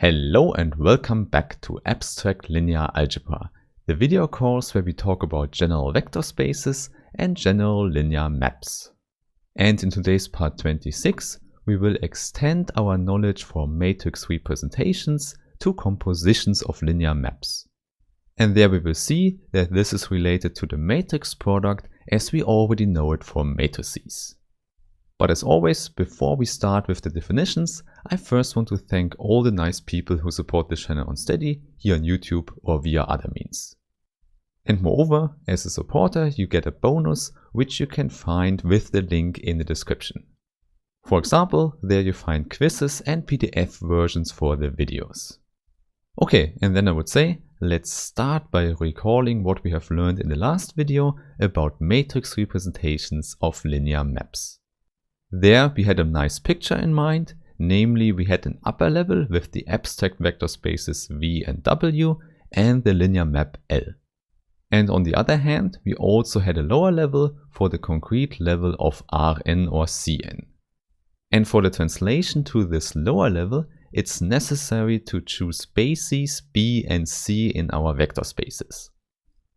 Hello and welcome back to Abstract Linear Algebra, the video course where we talk about general vector spaces and general linear maps. And in today's part 26, we will extend our knowledge from matrix representations to compositions of linear maps. And there we will see that this is related to the matrix product as we already know it from matrices. But as always, before we start with the definitions, I first want to thank all the nice people who support this channel on Steady, here on YouTube or via other means. And moreover, as a supporter, you get a bonus which you can find with the link in the description. For example, there you find quizzes and PDF versions for the videos. Okay, and then I would say, let's start by recalling what we have learned in the last video about matrix representations of linear maps. There we had a nice picture in mind, namely we had an upper level with the abstract vector spaces V and W and the linear map L. And on the other hand, we also had a lower level for the concrete level of Rn or Cn. And for the translation to this lower level, it's necessary to choose bases B and C in our vector spaces.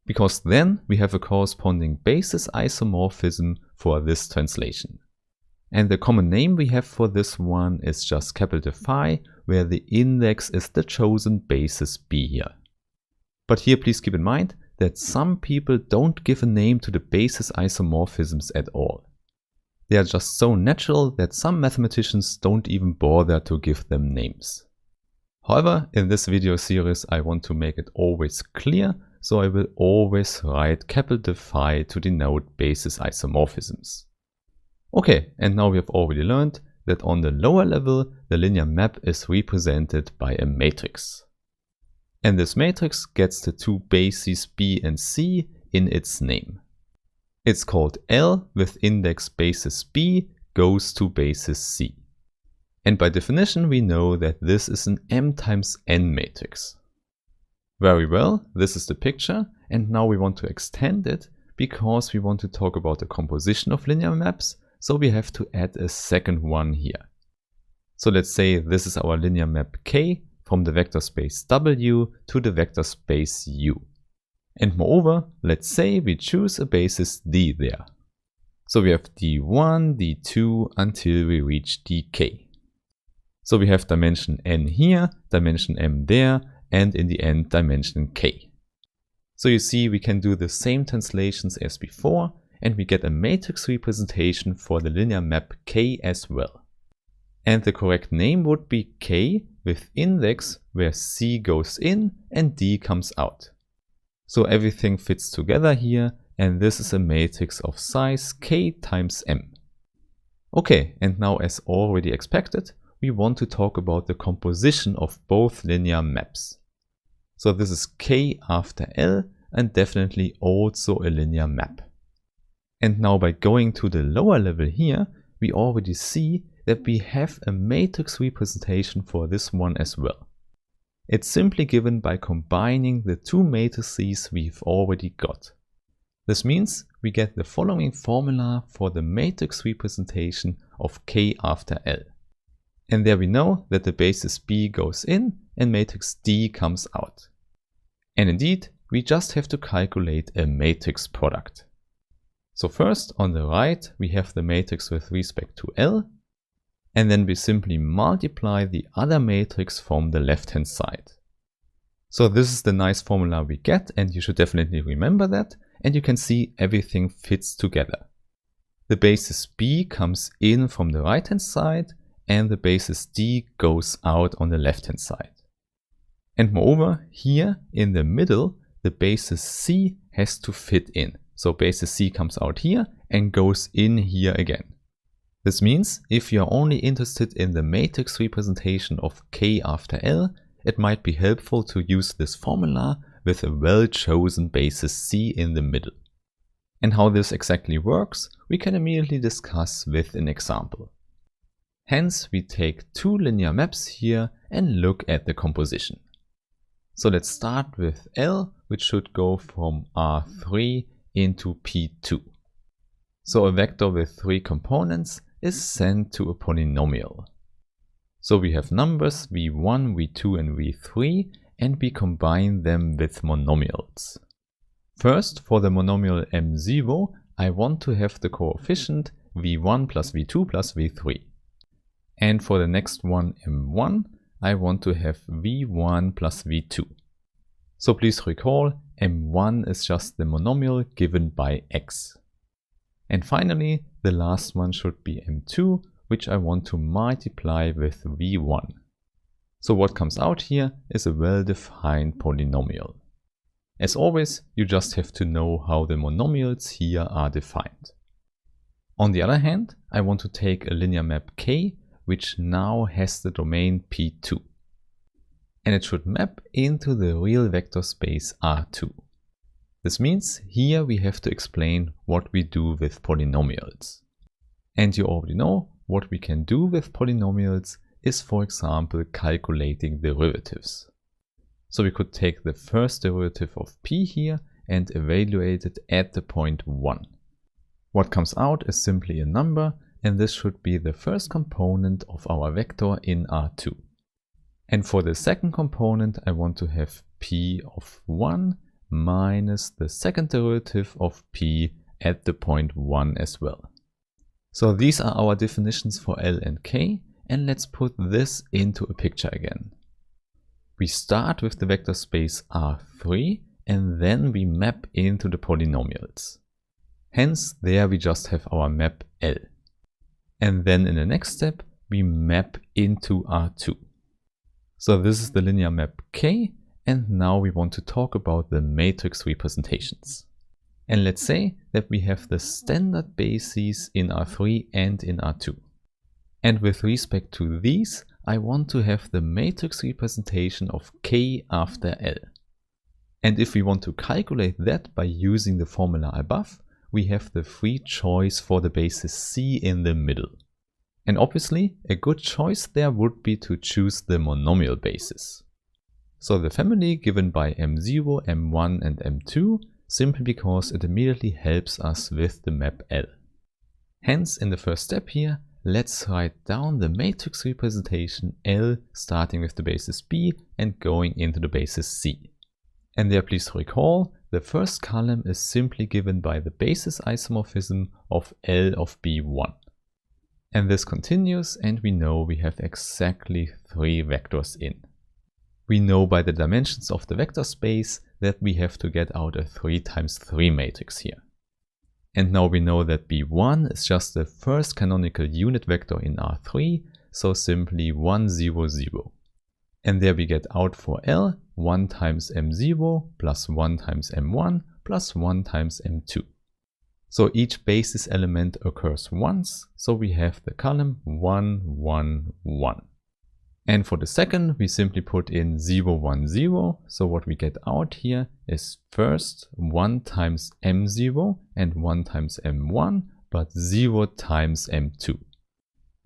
Because then we have a corresponding basis isomorphism for this translation. And the common name we have for this one is just capital Phi, where the index is the chosen basis B here. But here please keep in mind that some people don't give a name to the basis isomorphisms at all. They are just so natural that some mathematicians don't even bother to give them names. However, in this video series I want to make it always clear, so I will always write capital Phi to denote basis isomorphisms. Okay, and now we have already learned that on the lower level, the linear map is represented by a matrix. And this matrix gets the two bases B and C in its name. It's called L with index basis B goes to basis C. And by definition, we know that this is an M times N matrix. Very well, this is the picture, and now we want to extend it because we want to talk about the composition of linear maps. So we have to add a second one here. So let's say this is our linear map K from the vector space W to the vector space U. And moreover, let's say we choose a basis D there. So we have D1, D2 until we reach dk. So we have dimension n here, dimension m there, and in the end dimension k. So you see we can do the same translations as before, and we get a matrix representation for the linear map K as well. And the correct name would be K with index where C goes in and D comes out. So everything fits together here, and this is a matrix of size K times M. Okay, and now as already expected, we want to talk about the composition of both linear maps. So this is K after L and definitely also a linear map. And now by going to the lower level here, we already see that we have a matrix representation for this one as well. It's simply given by combining the two matrices we've already got. This means we get the following formula for the matrix representation of K after L. And there we know that the basis B goes in and matrix D comes out. And indeed, we just have to calculate a matrix product. So first, on the right, we have the matrix with respect to L, and then we simply multiply the other matrix from the left-hand side. So this is the nice formula we get, and you should definitely remember that, and you can see everything fits together. The basis B comes in from the right-hand side, and the basis D goes out on the left-hand side. And moreover, here in the middle, the basis C has to fit in. So basis C comes out here and goes in here again. This means if you're only interested in the matrix representation of K after L, it might be helpful to use this formula with a well-chosen basis C in the middle. And how this exactly works, we can immediately discuss with an example. Hence, we take two linear maps here and look at the composition. So let's start with L, which should go from R3 into P2. So a vector with three components is sent to a polynomial. So we have numbers v1, v2 and v3, and we combine them with monomials. First, for the monomial m0, I want to have the coefficient v1 plus v2 plus v3. And for the next one, m1, I want to have v1 plus v2. So please recall, m1 is just the monomial given by x. And finally, the last one should be m2, which I want to multiply with v1. So what comes out here is a well-defined polynomial. As always, you just have to know how the monomials here are defined. On the other hand, I want to take a linear map K, which now has the domain P2. And it should map into the real vector space R2. This means here we have to explain what we do with polynomials. And you already know what we can do with polynomials is, for example, calculating derivatives. So we could take the first derivative of p here and evaluate it at the point 1. What comes out is simply a number, and this should be the first component of our vector in R2. And for the second component, I want to have p of 1 minus the second derivative of p at the point 1 as well. So these are our definitions for L and K, and let's put this into a picture again. We start with the vector space R3 and then we map into the polynomials. Hence, there we just have our map L. And then in the next step, we map into R2. So this is the linear map K, and now we want to talk about the matrix representations. And let's say that we have the standard bases in R3 and in R2. And with respect to these, I want to have the matrix representation of K after L. And if we want to calculate that by using the formula above, we have the free choice for the basis C in the middle. And obviously, a good choice there would be to choose the monomial basis. So the family given by m0, m1 and m2, simply because it immediately helps us with the map L. Hence, in the first step here, let's write down the matrix representation L starting with the basis B and going into the basis C. And there please recall, the first column is simply given by the basis isomorphism of L of B1. And this continues, and we know we have exactly 3 vectors in. We know by the dimensions of the vector space that we have to get out a 3 times 3 matrix here. And now we know that B1 is just the first canonical unit vector in R3, so simply 1, 0, 0. And there we get out for L 1 times m0 plus 1 times m1 plus 1 times m2. So each basis element occurs once, so we have the column 1, 1, 1. And for the second, we simply put in 0, 1, 0. So what we get out here is first 1 times m0 and 1 times m1, but 0 times m2.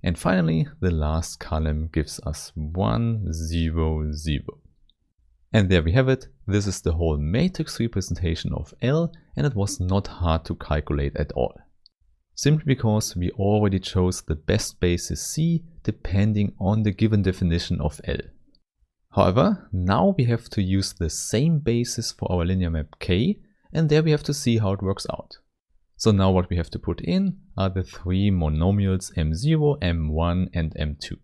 And finally, the last column gives us 1, 0, 0. And there we have it. This is the whole matrix representation of L, and it was not hard to calculate at all. Simply because we already chose the best basis C depending on the given definition of L. However, now we have to use the same basis for our linear map K, and there we have to see how it works out. So now what we have to put in are the 3 monomials m0, m1 and m2.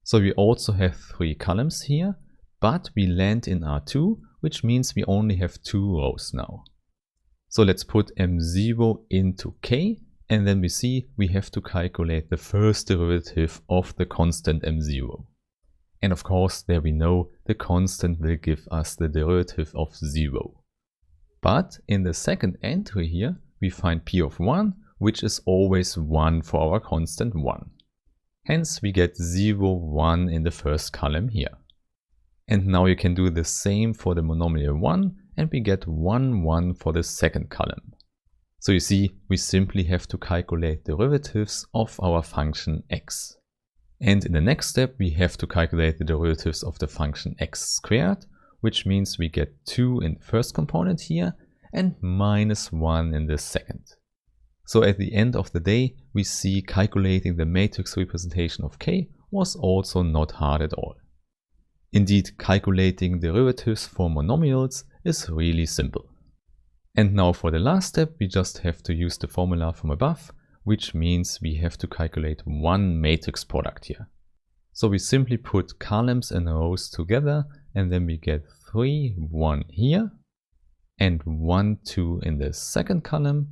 So we also have 3 columns here, but we land in R2, which means we only have 2 rows now. So let's put m0 into K, and then we see we have to calculate the first derivative of the constant m0. And of course, there we know the constant will give us the derivative of 0. But in the second entry here, we find p of 1, which is always 1 for our constant 1. Hence, we get 0, 1 in the first column here. And now you can do the same for the monomial 1, and we get 1, 1 for the second column. So you see, we simply have to calculate derivatives of our function x. And in the next step, we have to calculate the derivatives of the function x squared, which means we get 2 in the first component here and minus 1 in the second. So at the end of the day, we see calculating the matrix representation of K was also not hard at all. Indeed, calculating derivatives for monomials is really simple. And now for the last step, we just have to use the formula from above, which means we have to calculate one matrix product here. So we simply put columns and rows together, and then we get 3, 1 here, and 1, 2 in the second column,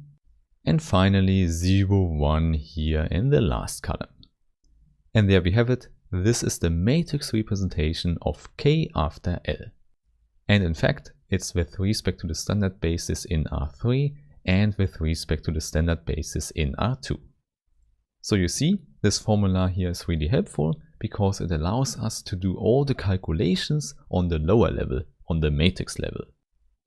and finally 0, 1 here in the last column. And there we have it. This is the matrix representation of K after L. And in fact, it's with respect to the standard basis in R3 and with respect to the standard basis in R2. So you see, this formula here is really helpful because it allows us to do all the calculations on the lower level, on the matrix level.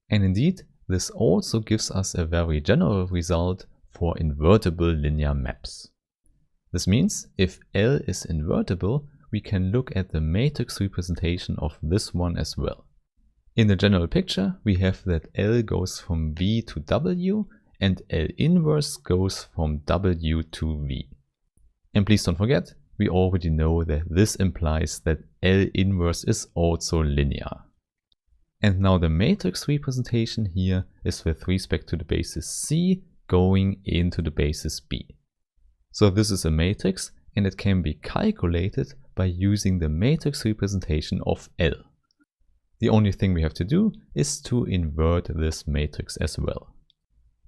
And indeed, this also gives us a very general result for invertible linear maps. This means if L is invertible, we can look at the matrix representation of this one as well. In the general picture, we have that L goes from V to W and L inverse goes from W to V. And please don't forget, we already know that this implies that L inverse is also linear. And now the matrix representation here is with respect to the basis C going into the basis B. So this is a matrix and it can be calculated by using the matrix representation of L. The only thing we have to do is to invert this matrix as well.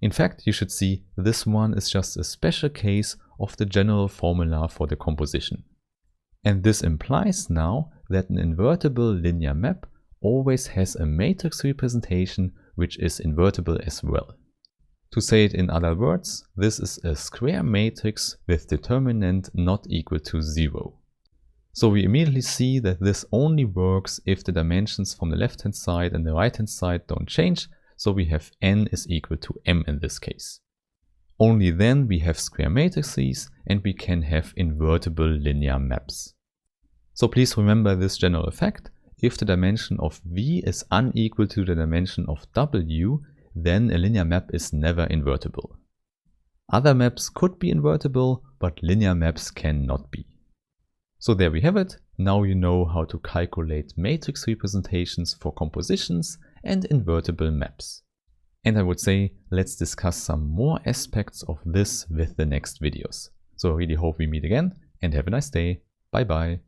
In fact, you should see this one is just a special case of the general formula for the composition. And this implies now that an invertible linear map always has a matrix representation which is invertible as well. To say it in other words, this is a square matrix with determinant not equal to 0. So we immediately see that this only works if the dimensions from the left hand side and the right hand side don't change, so we have n is equal to m in this case. Only then we have square matrices and we can have invertible linear maps. So please remember this general fact: if the dimension of V is unequal to the dimension of W, then a linear map is never invertible. Other maps could be invertible, but linear maps cannot be. So there we have it. Now you know how to calculate matrix representations for compositions and invertible maps. And I would say, let's discuss some more aspects of this with the next videos. So I really hope we meet again and have a nice day. Bye bye.